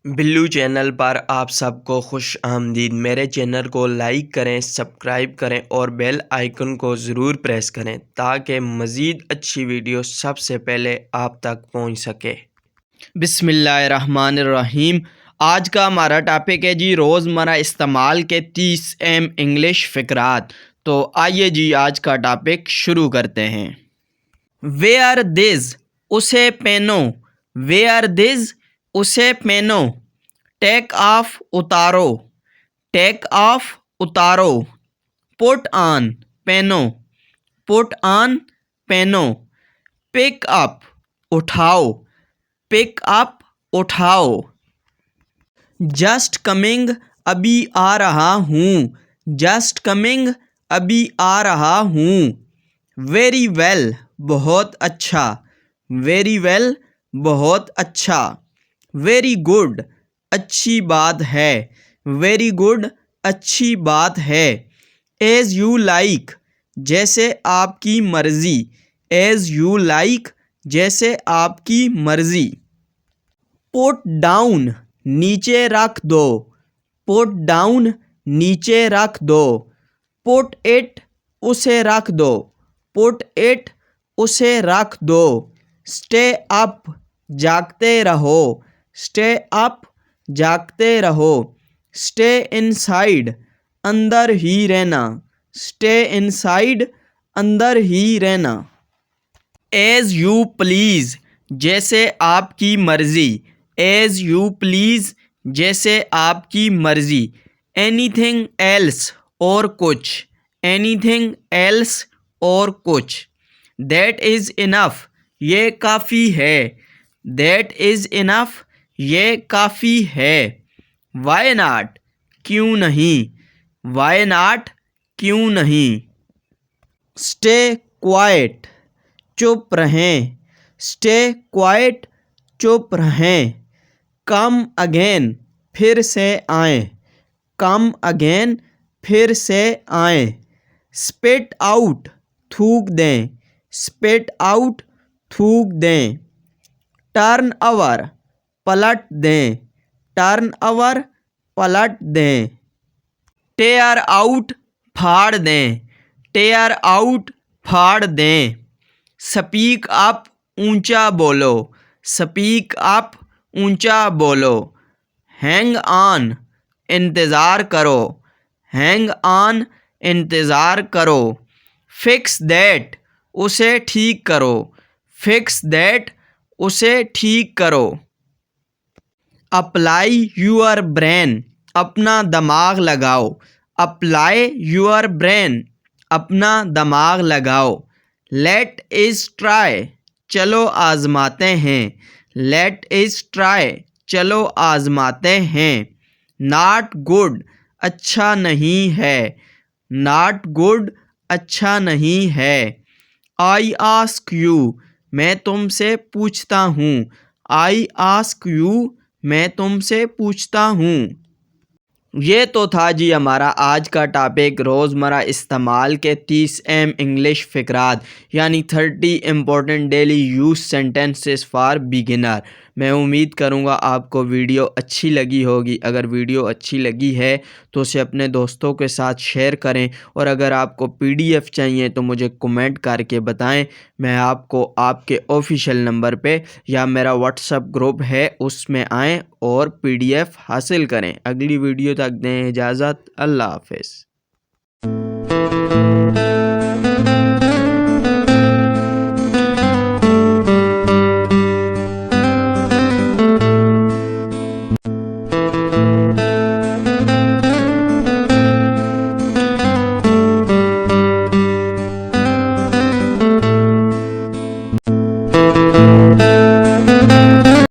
Billu channel पर आप सबको खुश आमदीद। मेरे चैनल को लाइक करें, सब्सक्राइब करें और बेल आइकन को ज़रूर प्रेस करें ताकि मज़ीद अच्छी वीडियो सबसे पहले आप तक पहुंच सके। बिस्मिल्लाहिर्रहमानिर्रहीम। आज का हमारा टॉपिक है जी रोज़मर्रा इस्तेमाल के 30 अहम इंग्लिश फ़िक्रात। तो आइए जी आज का टॉपिक शुरू करते हैं। वेयर दिस, उसे पहनो। वेयर दिस, उसे पहनो। टेक ऑफ, उतारो। टेक ऑफ, उतारो। पुट ऑन, पहनो। पुट ऑन, पहनो। पिक अप, उठाओ। पिक अप, उठाओ। जस्ट कमिंग, अभी आ रहा हूँ। जस्ट कमिंग, अभी आ रहा हूँ। वेरी वेल, बहुत अच्छा। वेरी वेल, बहुत अच्छा। वेरी गुड, अच्छी बात है। वेरी गुड, अच्छी बात है। एज़ यू लाइक, जैसे आपकी मर्ज़ी। एज़ यू लाइक, जैसे आपकी मर्ज़ी। पुट डाउन, नीचे रख दो। पुट डाउन, नीचे रख दो। पुट इट, उसे रख दो। पुट इट, उसे रख दो। स्टे अप, जागते रहो। स्टे अप, जागते रहो। स्टे इनसाइड, अंदर ही रहना। स्टे इनसाइड, अंदर ही रहना। एज़ यू प्लीज़, जैसे आपकी मर्ज़ी। एज़ यू प्लीज़, जैसे आपकी मर्ज़ी। एनीथिंग एल्स, और कुछ। एनीथिंग एल्स, और कुछ। दैट इज़ इनफ, ये काफ़ी है। दैट इज़ इनफ, ये काफ़ी है। वाई नॉट, क्यों नहीं। वाई नॉट, क्यों नहीं। स्टे क्वाइट, चुप रहें। स्टे क्वाइट, चुप रहें। कम अगेन, फिर से आएँ। कम अगेन, फिर से आएँ। स्पिट आउट, थूक दें। स्पिट आउट, थूक दें। टर्न ओवर, पलट दें। टर्न ओवर, पलट दें। टेयर आउट, फाड़ दें। टेयर आउट, फाड़ दें। स्पीक अप, ऊंचा बोलो। स्पीक अप, ऊंचा बोलो। हैंग ऑन, इंतज़ार करो। हैंग ऑन, इंतज़ार करो। फिक्स दैट, उसे ठीक करो। फिक्स दैट, उसे ठीक करो। अप्लाई यूअर ब्रेन, अपना दिमाग लगाओ। अप्लाई यूअर ब्रेन, अपना दिमाग लगाओ। लेट इज़ ट्राई, चलो आजमाते हैं। लेट इज़ ट्राई, चलो आजमाते हैं। नॉट गुड, अच्छा नहीं है। नॉट गुड, अच्छा नहीं है। आई आस्क यू, मैं तुमसे पूछता हूँ। आई आस्क यू, मैं तुमसे पूछता हूँ। ये तो था जी हमारा आज का टॉपिक रोज़मर्रा इस्तेमाल के 30 अहम इंग्लिश फ़िक्रात यानी 30 important daily use sentences for beginner. मैं उम्मीद करूँगा आपको वीडियो अच्छी लगी होगी। अगर वीडियो अच्छी लगी है तो उसे अपने दोस्तों के साथ शेयर करें और अगर आपको PDF चाहिए तो मुझे कमेंट करके बताएं। मैं आपको आपके ऑफिशियल नंबर पे या मेरा व्हाट्सएप ग्रुप है उसमें आएँ और PDF हासिल करें। अगली वीडियो तक दें इजाज़त। अल्लाह हाफ़िज़।